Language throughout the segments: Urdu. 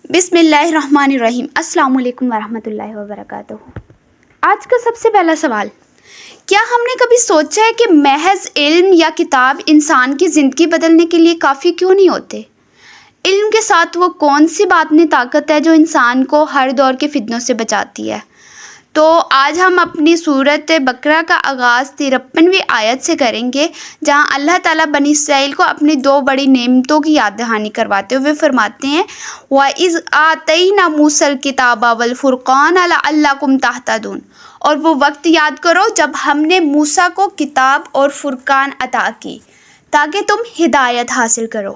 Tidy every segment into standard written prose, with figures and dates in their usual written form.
بسم اللہ الرحمن الرحیم۔ السلام علیکم ورحمۃ اللہ وبرکاتہ۔ آج کا سب سے پہلا سوال، کیا ہم نے کبھی سوچا ہے کہ محض علم یا کتاب انسان کی زندگی بدلنے کے لیے کافی کیوں نہیں ہوتے؟ علم کے ساتھ وہ کون سی باطنی طاقت ہے جو انسان کو ہر دور کے فتنوں سے بچاتی ہے؟ تو آج ہم اپنی سورۃ بقرہ کا آغاز 53ویں آیت سے کریں گے، جہاں اللہ تعالیٰ بنی اسرائیل کو اپنی دو بڑی نعمتوں کی یاد دہانی کرواتے ہوئے فرماتے ہیں وَإِذْ آتَيْنَا مُوسَى الْكِتَابَ وَالْفُرْقَانَ لَعَلَّكُمْ تَهْتَدُونَ، اور وہ وقت یاد کرو جب ہم نے موسیٰ کو کتاب اور فرقان عطا کی تاکہ تم ہدایت حاصل کرو۔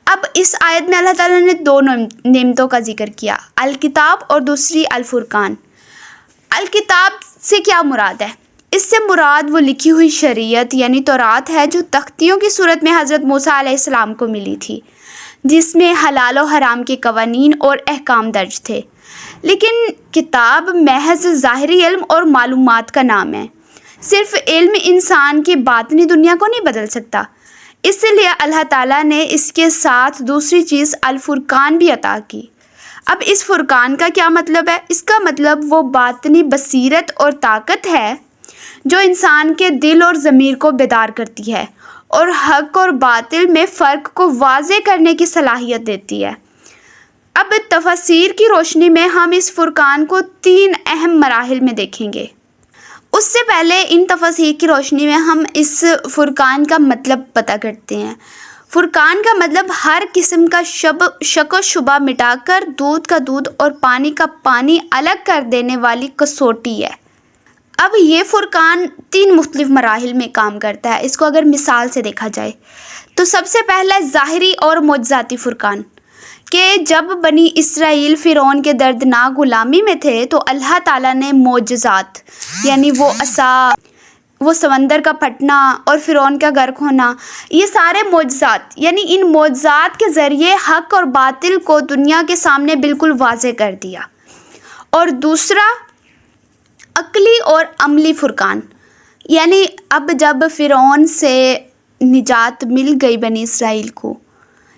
اب اس آیت میں اللہ تعالیٰ نے دو نعمتوں کا ذکر کیا، الکتاب اور دوسری الفرقان۔ الکتاب سے کیا مراد ہے؟ اس سے مراد وہ لکھی ہوئی شریعت یعنی تورات ہے جو تختیوں کی صورت میں حضرت موسیٰ علیہ السلام کو ملی تھی، جس میں حلال و حرام کے قوانین اور احکام درج تھے۔ لیکن کتاب محض ظاہری علم اور معلومات کا نام ہے۔ صرف علم انسان کی باطنی دنیا کو نہیں بدل سکتا، اس لیے اللہ تعالیٰ نے اس کے ساتھ دوسری چیز الفرقان بھی عطا کی۔ اب اس فرقان کا کیا مطلب ہے؟ اس کا مطلب وہ باطنی بصیرت اور طاقت ہے جو انسان کے دل اور ضمیر کو بیدار کرتی ہے اور حق اور باطل میں فرق کو واضح کرنے کی صلاحیت دیتی ہے۔ اب تفسیر کی روشنی میں ہم اس فرقان کو تین اہم مراحل میں دیکھیں گے۔ اس سے پہلے ان تفاسیر کی روشنی میں ہم اس فرقان کا مطلب پتہ کرتے ہیں۔ فرقان کا مطلب ہر قسم کا شک و شبہ مٹا کر دودھ کا دودھ اور پانی کا پانی الگ کر دینے والی کسوٹی ہے۔ اب یہ فرقان تین مختلف مراحل میں کام کرتا ہے۔ اس کو اگر مثال سے دیکھا جائے تو سب سے پہلا ظاہری اور معجزاتی فرقان، کہ جب بنی اسرائیل فرعون کے دردناک غلامی میں تھے تو اللہ تعالیٰ نے معجزات یعنی وہ عصا، وہ سمندر کا پھٹنا اور فرعون کا غرق ہونا، یہ سارے معجزات یعنی ان معجزات کے ذریعے حق اور باطل کو دنیا کے سامنے بالکل واضح کر دیا۔ اور دوسرا عقلی اور عملی فرقان، یعنی اب جب فرعون سے نجات مل گئی بنی اسرائیل کو،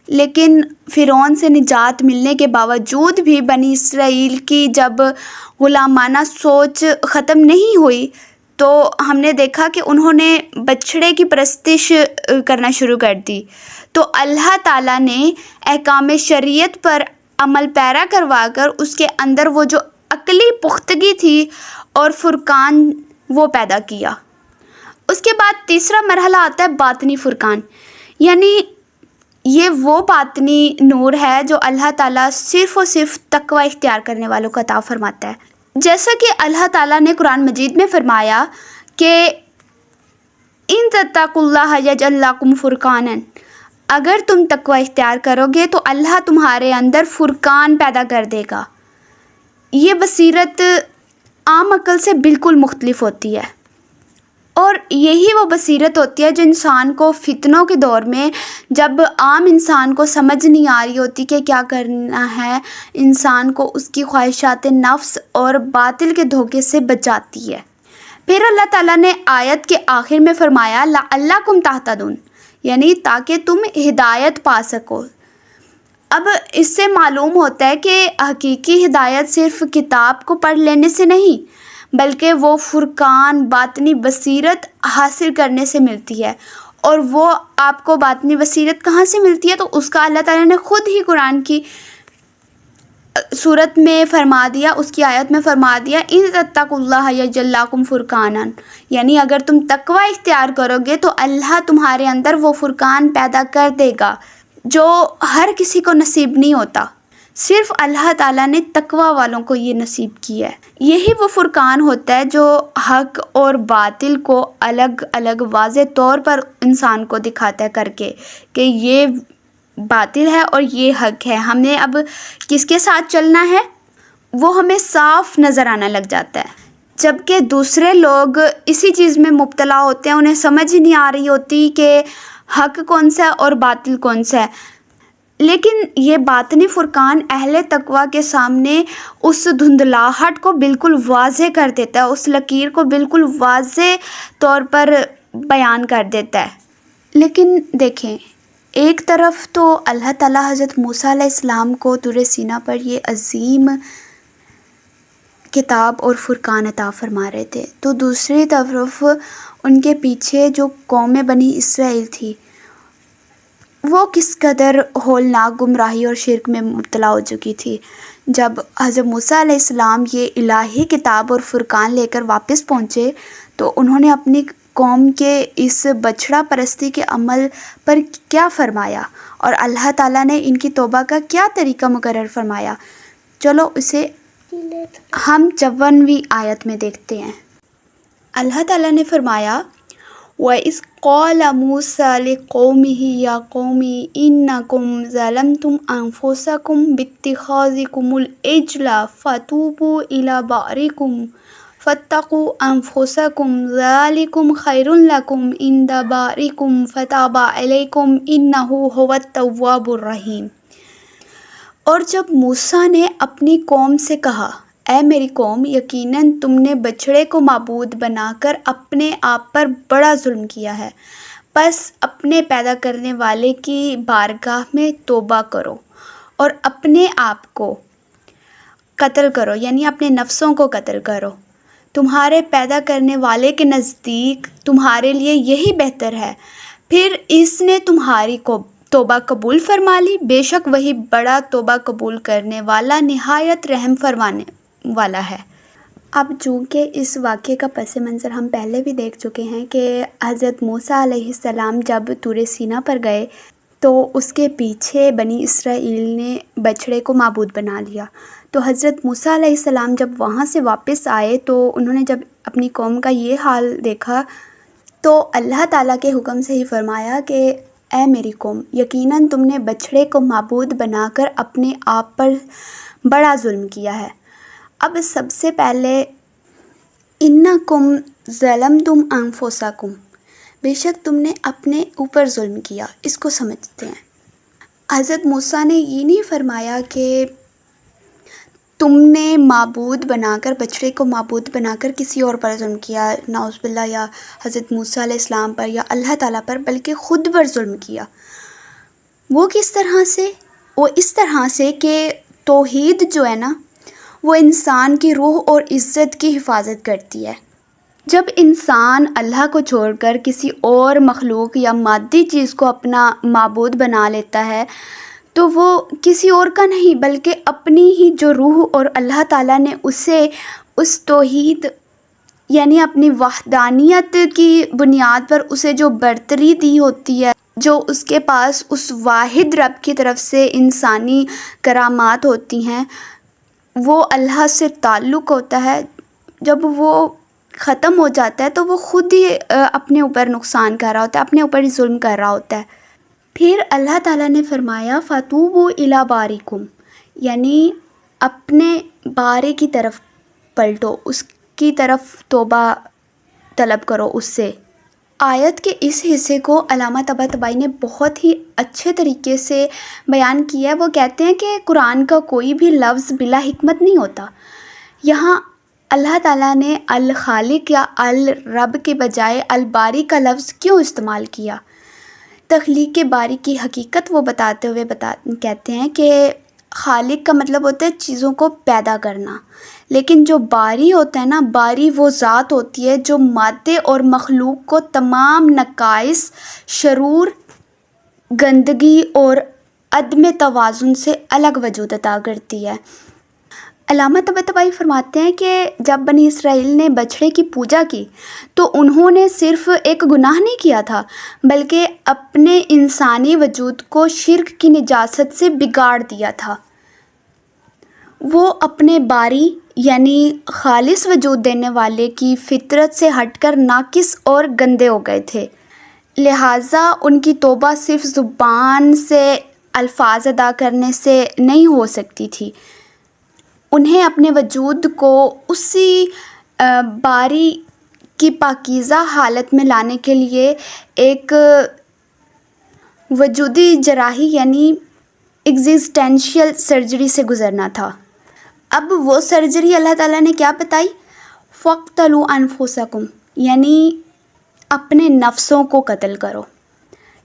لیکن فرعون سے نجات ملنے کے باوجود بھی بنی اسرائیل کی جب غلامانہ سوچ ختم نہیں ہوئی تو ہم نے دیکھا کہ انہوں نے بچھڑے کی پرستش کرنا شروع کر دی۔ تو اللہ تعالیٰ نے احکام شریعت پر عمل پیرا کروا کر اس کے اندر وہ جو عقلی پختگی تھی اور فرقان وہ پیدا کیا۔ اس کے بعد تیسرا مرحلہ آتا ہے باطنی فرقان، یعنی یہ وہ باطنی نور ہے جو اللہ تعالیٰ صرف اور صرف تقوی اختیار کرنے والوں کو عطا فرماتا ہے۔ جیسا کہ اللہ تعالیٰ نے قرآن مجید میں فرمایا کہ ان تتقوا اللہ یجعل لکم فرقانا، اگر تم تقوی اختیار کرو گے تو اللہ تمہارے اندر فرقان پیدا کر دے گا۔ یہ بصیرت عام عقل سے بالکل مختلف ہوتی ہے، اور یہی وہ بصیرت ہوتی ہے جو انسان کو فتنوں کے دور میں جب عام انسان کو سمجھ نہیں آ رہی ہوتی کہ کیا کرنا ہے، انسان کو اس کی خواہشات نفس اور باطل کے دھوکے سے بچاتی ہے۔ پھر اللہ تعالیٰ نے آیت کے آخر میں فرمایا لعلکم تہتدون، یعنی تاکہ تم ہدایت پا سکو۔ اب اس سے معلوم ہوتا ہے کہ حقیقی ہدایت صرف کتاب کو پڑھ لینے سے نہیں بلکہ وہ فرقان باطنی بصیرت حاصل کرنے سے ملتی ہے۔ اور وہ آپ کو باطنی بصیرت کہاں سے ملتی ہے؟ تو اس کا اللہ تعالیٰ نے خود ہی قرآن کی صورت میں فرما دیا، اس کی آیت میں فرما دیا ان تتقوا اللہ یجعل لکم فرقانا، یعنی اگر تم تقوی اختیار کرو گے تو اللہ تمہارے اندر وہ فرقان پیدا کر دے گا جو ہر کسی کو نصیب نہیں ہوتا، صرف اللہ تعالیٰ نے تقوی والوں کو یہ نصیب کیا ہے۔ یہی وہ فرقان ہوتا ہے جو حق اور باطل کو الگ الگ واضح طور پر انسان کو دکھاتا ہے کر کے کہ یہ باطل ہے اور یہ حق ہے۔ ہم نے اب کس کے ساتھ چلنا ہے وہ ہمیں صاف نظر آنا لگ جاتا ہے، جبکہ دوسرے لوگ اسی چیز میں مبتلا ہوتے ہیں، انہیں سمجھ ہی نہیں آ رہی ہوتی کہ حق کون سا ہے اور باطل کون سا ہے۔ لیکن یہ باطنی فرقان اہل تقوی کے سامنے اس دھندلاہٹ کو بالکل واضح کر دیتا ہے، اس لکیر کو بالکل واضح طور پر بیان کر دیتا ہے۔ لیکن دیکھیں ایک طرف تو اللہ تعالیٰ حضرت موسیٰ علیہ السلام کو طور سینا پر یہ عظیم کتاب اور فرقان عطا فرما رہے تھے، تو دوسری طرف ان کے پیچھے جو قوم بنی اسرائیل تھی وہ کس قدر ہولناک گمراہی اور شرک میں مبتلا ہو چکی تھی۔ جب حضرت موسیٰ علیہ السلام یہ الہی کتاب اور فرقان لے کر واپس پہنچے تو انہوں نے اپنی قوم کے اس بچھڑا پرستی کے عمل پر کیا فرمایا اور اللہ تعالیٰ نے ان کی توبہ کا کیا طریقہ مقرر فرمایا، چلو اسے ہم 54ویں آیت میں دیکھتے ہیں۔ اللہ تعالیٰ نے فرمایا وَإِذْ قَالَ مُوسَىٰ لِقَوْمِهِ يَا قَوْمِ إِنَّكُمْ ظَلَمْتُمْ أَنفُسَكُمْ بِاتِّخَاذِكُمُ الْعِجْلَ فَتُوبُوا إِلَىٰ بَارِئِكُمْ فَاتَّقُوا أَنفُسَكُمْ ذَٰلِكُمْ خَيْرٌ لَكُمْ عِندَ بَارِئِكُمْ فَتَابَ عَلَيْكُمْ إِنَّهُ هُوَ التَّوَّابُ الرَّحِيمُ۔ اور جب موسیٰ نے اپنی قوم سے کہا، اے میری قوم، یقیناً تم نے بچھڑے کو معبود بنا کر اپنے آپ پر بڑا ظلم کیا ہے، پس اپنے پیدا کرنے والے کی بارگاہ میں توبہ کرو اور اپنے آپ کو قتل کرو، یعنی اپنے نفسوں کو قتل کرو، تمہارے پیدا کرنے والے کے نزدیک تمہارے لیے یہی بہتر ہے، پھر اس نے تمہاری کو توبہ قبول فرما لی، بے شک وہی بڑا توبہ قبول کرنے والا نہایت رحم فرمانے والا ہے۔ اب چونکہ اس واقعے کا پس منظر ہم پہلے بھی دیکھ چکے ہیں کہ حضرت موسیٰ علیہ السلام جب طور سینا پر گئے تو اس کے پیچھے بنی اسرائیل نے بچھڑے کو معبود بنا لیا، تو حضرت موسیٰ علیہ السلام جب وہاں سے واپس آئے تو انہوں نے جب اپنی قوم کا یہ حال دیکھا تو اللہ تعالیٰ کے حکم سے ہی فرمایا کہ اے میری قوم، یقیناً تم نے بچھڑے کو معبود بنا کر اپنے آپ پر بڑا ظلم کیا ہے۔ اب سب سے پہلے انکم ظلمتم انفسکم، بے شک تم نے اپنے اوپر ظلم کیا، اس کو سمجھتے ہیں۔ حضرت موسیٰ نے یہ نہیں فرمایا کہ تم نے معبود بنا کر، بچھڑے کو معبود بنا کر کسی اور پر ظلم کیا، نعوذ باللہ، یا حضرت موسیٰ علیہ السلام پر یا اللہ تعالیٰ پر، بلکہ خود پر ظلم کیا۔ وہ کس طرح سے؟ وہ اس طرح سے کہ توحید جو ہے نا وہ انسان کی روح اور عزت کی حفاظت کرتی ہے۔ جب انسان اللہ کو چھوڑ کر کسی اور مخلوق یا مادی چیز کو اپنا معبود بنا لیتا ہے تو وہ کسی اور کا نہیں بلکہ اپنی ہی جو روح اور اللہ تعالیٰ نے اسے اس توحید یعنی اپنی وحدانیت کی بنیاد پر اسے جو برتری دی ہوتی ہے، جو اس کے پاس اس واحد رب کی طرف سے انسانی کرامات ہوتی ہیں، وہ اللہ سے تعلق ہوتا ہے، جب وہ ختم ہو جاتا ہے تو وہ خود ہی اپنے اوپر نقصان کر رہا ہوتا ہے، اپنے اوپر ہی ظلم کر رہا ہوتا ہے۔ پھر اللہ تعالیٰ نے فرمایا فَتُوبُوا إِلَىٰ بَارِئِكُمْ، یعنی اپنے بارے کی طرف پلٹو، اس کی طرف توبہ طلب کرو اس سے۔ آیت کے اس حصے کو علامہ طباطبائی نے بہت ہی اچھے طریقے سے بیان کیا ہے۔ وہ کہتے ہیں کہ قرآن کا کوئی بھی لفظ بلا حکمت نہیں ہوتا۔ یہاں اللہ تعالیٰ نے الخالق یا الرب کے بجائے الباری کا لفظ کیوں استعمال کیا؟ تخلیق کے باری کی حقیقت وہ بتاتے ہوئے کہتے ہیں کہ خالق کا مطلب ہوتا ہے چیزوں کو پیدا کرنا، لیکن جو باری ہوتا ہے نا، باری وہ ذات ہوتی ہے جو مادے اور مخلوق کو تمام نقائص، شرور، گندگی اور عدم توازن سے الگ وجود عطا کرتی ہے۔ علامہ طباطبائی فرماتے ہیں کہ جب بنی اسرائیل نے بچھڑے کی پوجا کی تو انہوں نے صرف ایک گناہ نہیں کیا تھا بلکہ اپنے انسانی وجود کو شرک کی نجاست سے بگاڑ دیا تھا۔ وہ اپنے باری یعنی خالص وجود دینے والے کی فطرت سے ہٹ کر ناقص اور گندے ہو گئے تھے، لہٰذا ان کی توبہ صرف زبان سے الفاظ ادا کرنے سے نہیں ہو سکتی تھی، انہیں اپنے وجود کو اسی باری کی پاکیزہ حالت میں لانے کے لیے ایک وجودی جراحی یعنی ایگزسٹینشیل سرجری سے گزرنا تھا۔ اب وہ سرجری اللہ تعالیٰ نے کیا بتائی؟ فَاقْتُلُوا أَنفُسَكُمْ، یعنی اپنے نفسوں کو قتل کرو۔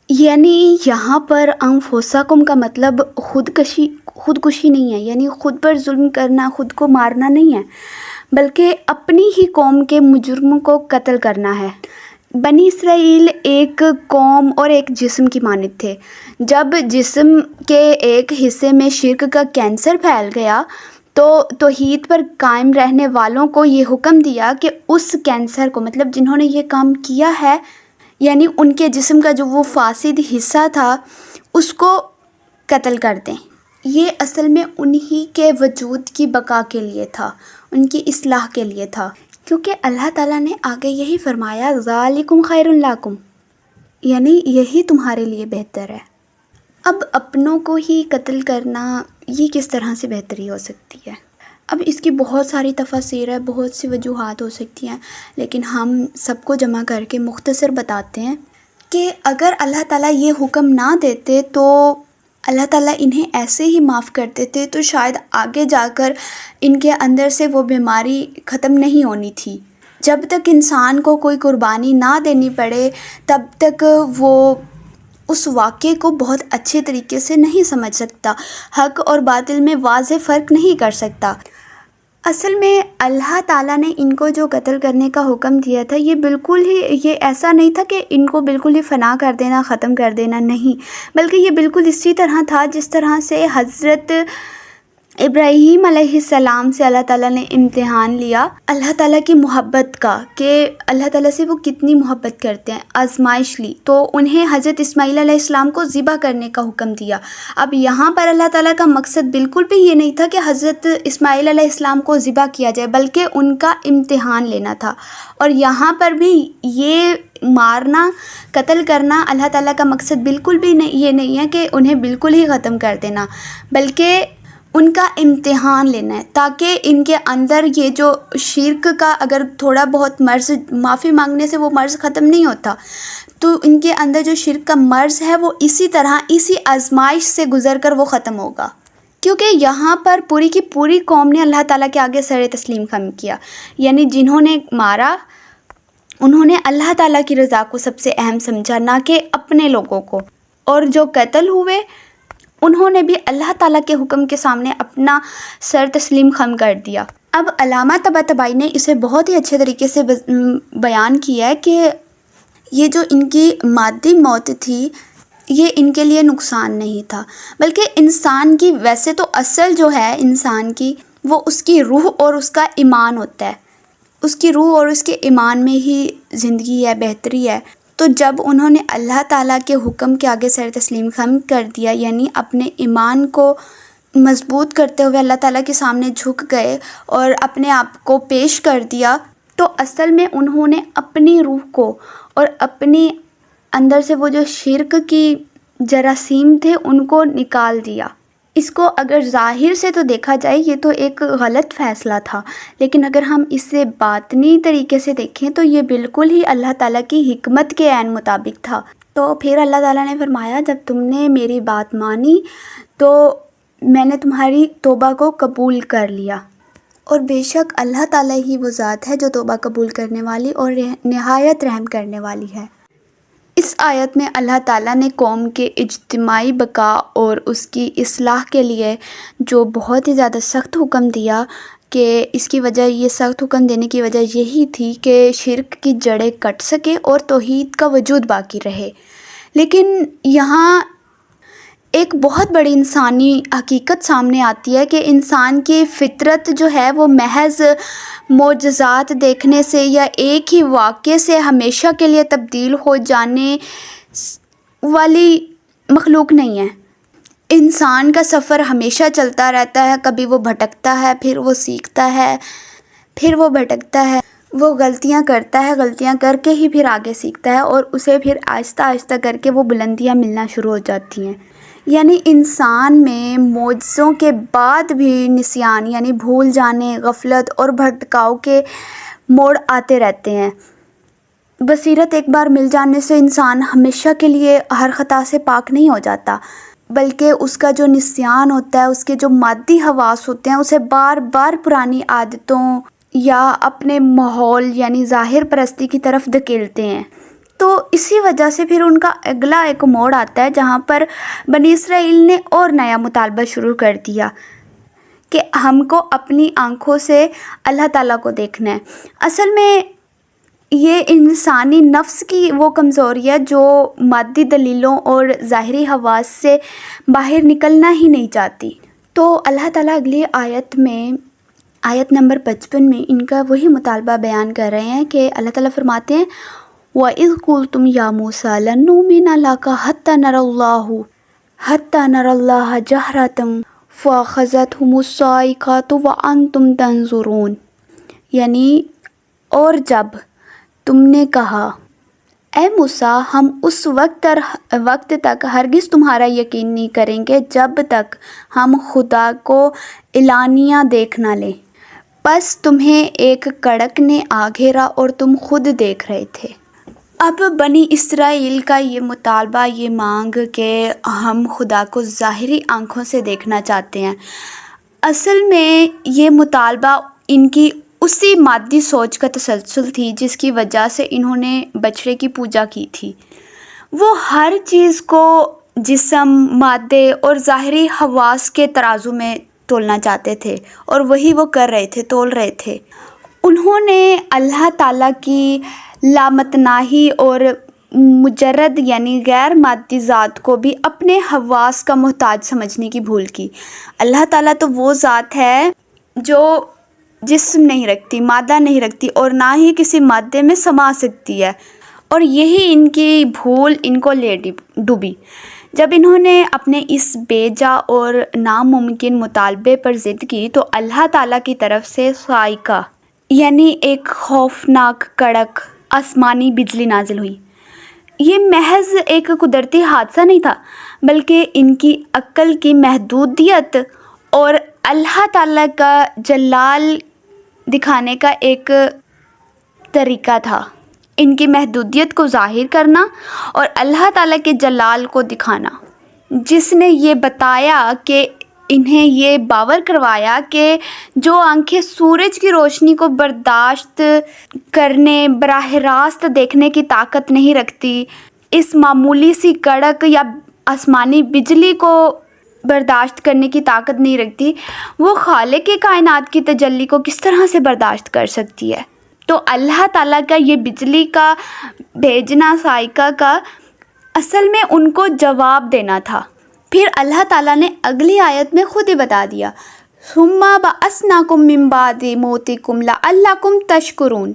یعنی یہاں پر انفسکم کا مطلب خودکشی نہیں ہے، یعنی خود پر ظلم کرنا، خود کو مارنا نہیں ہے، بلکہ اپنی ہی قوم کے مجرموں کو قتل کرنا ہے۔ بنی اسرائیل ایک قوم اور ایک جسم کی مانند تھے۔ جب جسم کے ایک حصے میں شرک کا کینسر پھیل گیا تو توحید پر قائم رہنے والوں کو یہ حکم دیا کہ اس کینسر کو، مطلب جنہوں نے یہ کام کیا ہے، یعنی ان کے جسم کا جو وہ فاسد حصہ تھا اس کو قتل کر دیں۔ یہ اصل میں انہی کے وجود کی بقا کے لیے تھا، ان کی اصلاح کے لیے تھا، کیونکہ اللہ تعالیٰ نے آگے یہی فرمایا ذالکم خیر لکم، یعنی یہی تمہارے لیے بہتر ہے۔ اب اپنوں کو ہی قتل کرنا یہ کس طرح سے بہتری ہو سکتی ہے؟ اب اس کی بہت ساری تفاسیر ہے، بہت سی وجوہات ہو سکتی ہیں، لیکن ہم سب کو جمع کر کے مختصر بتاتے ہیں کہ اگر اللہ تعالیٰ یہ حکم نہ دیتے تو اللہ تعالیٰ انہیں ایسے ہی معاف کر دیتے تو شاید آگے جا کر ان کے اندر سے وہ بیماری ختم نہیں ہونی تھی۔ جب تک انسان کو کوئی قربانی نہ دینی پڑے تب تک وہ اس واقعے کو بہت اچھے طریقے سے نہیں سمجھ سکتا، حق اور باطل میں واضح فرق نہیں کر سکتا۔ اصل میں اللہ تعالیٰ نے ان کو جو قتل کرنے کا حکم دیا تھا یہ ایسا نہیں تھا کہ ان کو بالکل ہی فنا کر دینا، ختم کر دینا، نہیں، بلکہ یہ بالکل اسی طرح تھا جس طرح سے حضرت ابراہیم علیہ السلام سے اللہ تعالیٰ نے امتحان لیا اللہ تعالیٰ کی محبت کا، کہ اللہ تعالیٰ سے وہ کتنی محبت کرتے ہیں، آزمائش لی تو انہیں حضرت اسماعیل علیہ السلام کو ذبح کرنے کا حکم دیا۔ اب یہاں پر اللہ تعالیٰ کا مقصد بالکل بھی یہ نہیں تھا کہ حضرت اسماعیل علیہ السلام کو ذبح کیا جائے، بلکہ ان کا امتحان لینا تھا۔ اور یہاں پر بھی یہ مارنا، قتل کرنا اللہ تعالیٰ کا مقصد بالکل بھی یہ نہیں ہے کہ انہیں بالکل ہی ختم کر دینا، بلکہ ان کا امتحان لینا ہے، تاکہ ان کے اندر یہ جو شرک کا اگر تھوڑا بہت مرض، معافی مانگنے سے وہ مرض ختم نہیں ہوتا، تو ان کے اندر جو شرک کا مرض ہے وہ اسی طرح، اسی آزمائش سے گزر کر وہ ختم ہوگا۔ کیونکہ یہاں پر پوری کی پوری قوم نے اللہ تعالیٰ کے آگے سر تسلیم خم کیا، یعنی جنہوں نے مارا انہوں نے اللہ تعالیٰ کی رضا کو سب سے اہم سمجھا، نہ کہ اپنے لوگوں کو، اور جو قتل ہوئے انہوں نے بھی اللہ تعالیٰ کے حکم کے سامنے اپنا سر تسلیم خم کر دیا۔ اب علامہ طباطبائی نے اسے بہت ہی اچھے طریقے سے بیان کیا ہے کہ یہ جو ان کی مادی موت تھی یہ ان کے لیے نقصان نہیں تھا، بلکہ انسان کی، ویسے تو اصل جو ہے انسان کی وہ اس کی روح اور اس کا ایمان ہوتا ہے، اس کی روح اور اس کے ایمان میں ہی زندگی ہے، بہتری ہے۔ تو جب انہوں نے اللہ تعالیٰ کے حکم کے آگے سر تسلیم خم کر دیا، یعنی اپنے ایمان کو مضبوط کرتے ہوئے اللہ تعالیٰ کے سامنے جھک گئے اور اپنے آپ کو پیش کر دیا، تو اصل میں انہوں نے اپنی روح کو اور اپنی اندر سے وہ جو شرک کی جراثیم تھے ان کو نکال دیا۔ اس کو اگر ظاہر سے تو دیکھا جائے یہ تو ایک غلط فیصلہ تھا، لیکن اگر ہم اسے باطنی طریقے سے دیکھیں تو یہ بالکل ہی اللہ تعالیٰ کی حکمت کے عین مطابق تھا۔ تو پھر اللہ تعالیٰ نے فرمایا جب تم نے میری بات مانی تو میں نے تمہاری توبہ کو قبول کر لیا، اور بے شک اللہ تعالیٰ ہی وہ ذات ہے جو توبہ قبول کرنے والی اور نہایت رحم کرنے والی ہے۔ اس آیت میں اللہ تعالیٰ نے قوم کے اجتماعی بقا اور اس کی اصلاح کے لیے جو بہت ہی زیادہ سخت حکم دیا، کہ اس کی وجہ، یہ سخت حکم دینے کی وجہ یہی تھی کہ شرک کی جڑیں کٹ سکے اور توحید کا وجود باقی رہے۔ لیکن یہاں ایک بہت بڑی انسانی حقیقت سامنے آتی ہے کہ انسان کی فطرت جو ہے وہ محض معجزات دیکھنے سے یا ایک ہی واقعے سے ہمیشہ کے لیے تبدیل ہو جانے والی مخلوق نہیں ہے۔ انسان کا سفر ہمیشہ چلتا رہتا ہے، کبھی وہ بھٹکتا ہے، پھر وہ سیکھتا ہے، پھر وہ بھٹکتا ہے، وہ غلطیاں کرتا ہے، غلطیاں کر کے ہی پھر آگے سیکھتا ہے، اور اسے پھر آہستہ آہستہ کر کے وہ بلندیاں ملنا شروع ہو جاتی ہیں۔ یعنی انسان میں معجزوں کے بعد بھی نسیان، یعنی بھول جانے، غفلت اور بھٹکاؤ کے موڑ آتے رہتے ہیں۔ بصیرت ایک بار مل جانے سے انسان ہمیشہ کے لیے ہر خطا سے پاک نہیں ہو جاتا، بلکہ اس کا جو نسیان ہوتا ہے، اس کے جو مادی حواس ہوتے ہیں اسے بار بار پرانی عادتوں یا اپنے ماحول یعنی ظاہر پرستی کی طرف دھکیلتے ہیں۔ تو اسی وجہ سے پھر ان کا اگلا ایک موڑ آتا ہے جہاں پر بنی اسرائیل نے اور نیا مطالبہ شروع کر دیا کہ ہم کو اپنی آنکھوں سے اللہ تعالیٰ کو دیکھنا ہے۔ اصل میں یہ انسانی نفس کی وہ کمزوری ہے جو مادی دلیلوں اور ظاہری حواس سے باہر نکلنا ہی نہیں چاہتی۔ تو اللہ تعالیٰ اگلی آیت میں، آیت نمبر 55 میں ان کا وہی مطالبہ بیان کر رہے ہیں کہ اللہ تعالیٰ فرماتے ہیں وَإِذْ قُلْتُمْ يَا مُوسَىٰ لَن نُّؤْمِنَ لَكَ حَتَّىٰ نَرَى اللَّهَ جَهْرَةً فَأَخَذَتْهُمُ الصَّاعِقَةُ وَأَنْتُمْ تَنظُرُونَ، یعنی اور جب تم نے کہا اے موسیٰ ہم اس وقت تک ہرگز تمہارا یقین نہیں کریں گے جب تک ہم خدا کو اعلانیہ دیکھ نہ لیں، پس تمہیں ایک کڑک نے آ گھیرا اور تم خود دیکھ رہے تھے۔ اب بنی اسرائیل کا یہ مطالبہ، یہ مانگ کہ ہم خدا کو ظاہری آنکھوں سے دیکھنا چاہتے ہیں، اصل میں یہ مطالبہ ان کی اسی مادی سوچ کا تسلسل تھی جس کی وجہ سے انہوں نے بچڑے کی پوجا کی تھی۔ وہ ہر چیز کو جسم، مادے اور ظاہری حواس کے ترازو میں تولنا چاہتے تھے، اور وہی وہ کر رہے تھے، تول رہے تھے۔ انہوں نے اللہ تعالیٰ کی لامتناہی اور مجرد یعنی غیر مادی ذات کو بھی اپنے حواس کا محتاج سمجھنے کی بھول کی۔ اللہ تعالیٰ تو وہ ذات ہے جو جسم نہیں رکھتی، مادہ نہیں رکھتی، اور نہ ہی کسی مادے میں سما سکتی ہے، اور یہی ان کی بھول ان کو لے ڈوبی۔ جب انہوں نے اپنے اس بے جا اور ناممکن مطالبے پر ضد کی تو اللہ تعالیٰ کی طرف سے صاعقہ یعنی ایک خوفناک کڑک آسمانی بجلی نازل ہوئی۔ یہ محض ایک قدرتی حادثہ نہیں تھا، بلکہ ان کی عقل کی محدودیت اور اللہ تعالیٰ کا جلال دکھانے کا ایک طریقہ تھا۔ ان کی محدودیت کو ظاہر کرنا اور اللہ تعالیٰ کے جلال کو دکھانا، جس نے یہ بتایا کہ انہیں یہ باور کروایا کہ جو آنکھیں سورج کی روشنی کو برداشت کرنے، براہ راست دیکھنے کی طاقت نہیں رکھتی، اس معمولی سی کڑک یا آسمانی بجلی کو برداشت کرنے کی طاقت نہیں رکھتی، وہ خالق کائنات کی تجلی کو کس طرح سے برداشت کر سکتی ہے؟ تو اللہ تعالیٰ کا یہ بجلی کا بھیجنا، صاعقہ کا، اصل میں ان کو جواب دینا تھا۔ پھر اللہ تعالیٰ نے اگلی آیت میں خود ہی بتا دیا ثُمَّ بَعَثْنَاكُم مِّن بَعْدِ مَوْتِكُمْ لَعَلَّكُمْ تَشْكُرُونَ،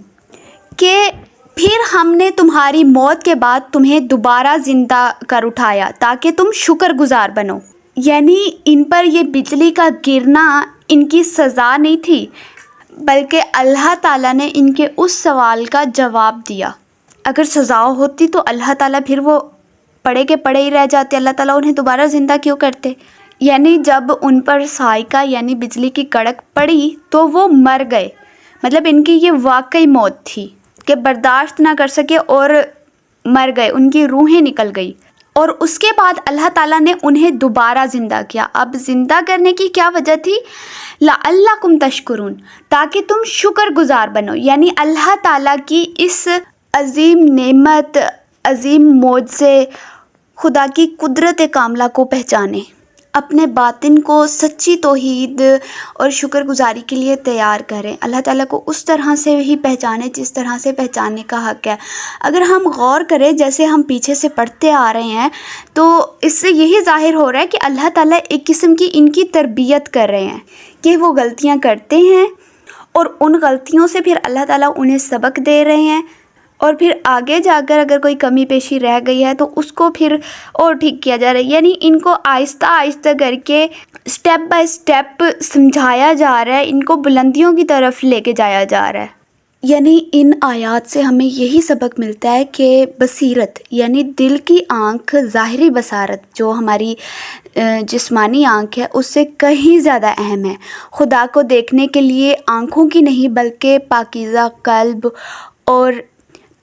کہ پھر ہم نے تمہاری موت کے بعد تمہیں دوبارہ زندہ کر اٹھایا تاکہ تم شکر گزار بنو۔ یعنی ان پر یہ بجلی کا گرنا ان کی سزا نہیں تھی، بلکہ اللہ تعالیٰ نے ان کے اس سوال کا جواب دیا۔ اگر سزا ہوتی تو اللہ تعالیٰ پھر وہ پڑے کے پڑے ہی رہ جاتے، اللہ تعالیٰ انہیں دوبارہ زندہ کیوں کرتے؟ یعنی جب ان پر صاعقہ یعنی بجلی کی کڑک پڑی تو وہ مر گئے، مطلب ان کی یہ واقعی موت تھی کہ برداشت نہ کر سکے اور مر گئے، ان کی روحیں نکل گئی، اور اس کے بعد اللہ تعالیٰ نے انہیں دوبارہ زندہ کیا۔ اب زندہ کرنے کی کیا وجہ تھی؟ لَعَلَّكُمْ تَشْكُرُونَ، تاکہ تم شکر گزار بنو، یعنی اللہ تعالیٰ کی اس عظیم نعمت، عظیم معجزے، خدا کی قدرت کاملہ کو پہچانے، اپنے باطن کو سچی توحید اور شکر گزاری کے لیے تیار کریں، اللہ تعالیٰ کو اس طرح سے ہی پہچانے جس طرح سے پہچاننے کا حق ہے۔ اگر ہم غور کریں جیسے ہم پیچھے سے پڑھتے آ رہے ہیں تو اس سے یہی ظاہر ہو رہا ہے کہ اللہ تعالیٰ ایک قسم کی ان کی تربیت کر رہے ہیں کہ وہ غلطیاں کرتے ہیں، اور ان غلطیوں سے پھر اللہ تعالیٰ انہیں سبق دے رہے ہیں، اور پھر آگے جا کر اگر کوئی کمی پیشی رہ گئی ہے تو اس کو پھر اور ٹھیک کیا جا رہا ہے، یعنی ان کو آہستہ آہستہ کر کے سٹیپ بائی سٹیپ سمجھایا جا رہا ہے، ان کو بلندیوں کی طرف لے کے جایا جا رہا ہے۔ یعنی ان آیات سے ہمیں یہی سبق ملتا ہے کہ بصیرت یعنی دل کی آنکھ، ظاہری بصارت جو ہماری جسمانی آنکھ ہے اس سے کہیں زیادہ اہم ہے۔ خدا کو دیکھنے کے لیے آنکھوں کی نہیں بلکہ پاکیزہ قلب اور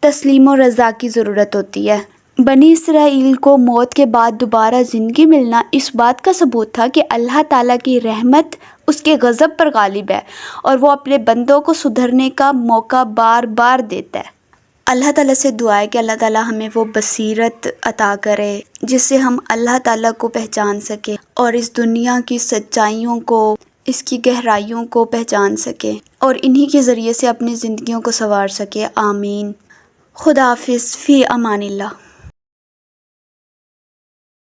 تسلیم و رضا کی ضرورت ہوتی ہے۔ بنی اسرائیل کو موت کے بعد دوبارہ زندگی ملنا اس بات کا ثبوت تھا کہ اللہ تعالیٰ کی رحمت اس کے غضب پر غالب ہے، اور وہ اپنے بندوں کو سدھرنے کا موقع بار بار دیتا ہے۔ اللہ تعالیٰ سے دعا ہے کہ اللہ تعالیٰ ہمیں وہ بصیرت عطا کرے جس سے ہم اللہ تعالیٰ کو پہچان سکیں اور اس دنیا کی سچائیوں کو، اس کی گہرائیوں کو پہچان سکیں اور انہی کے ذریعے سے اپنی زندگیوں کو سنوار سکے۔ آمین۔ خدا حافظ، فی امان اللہ۔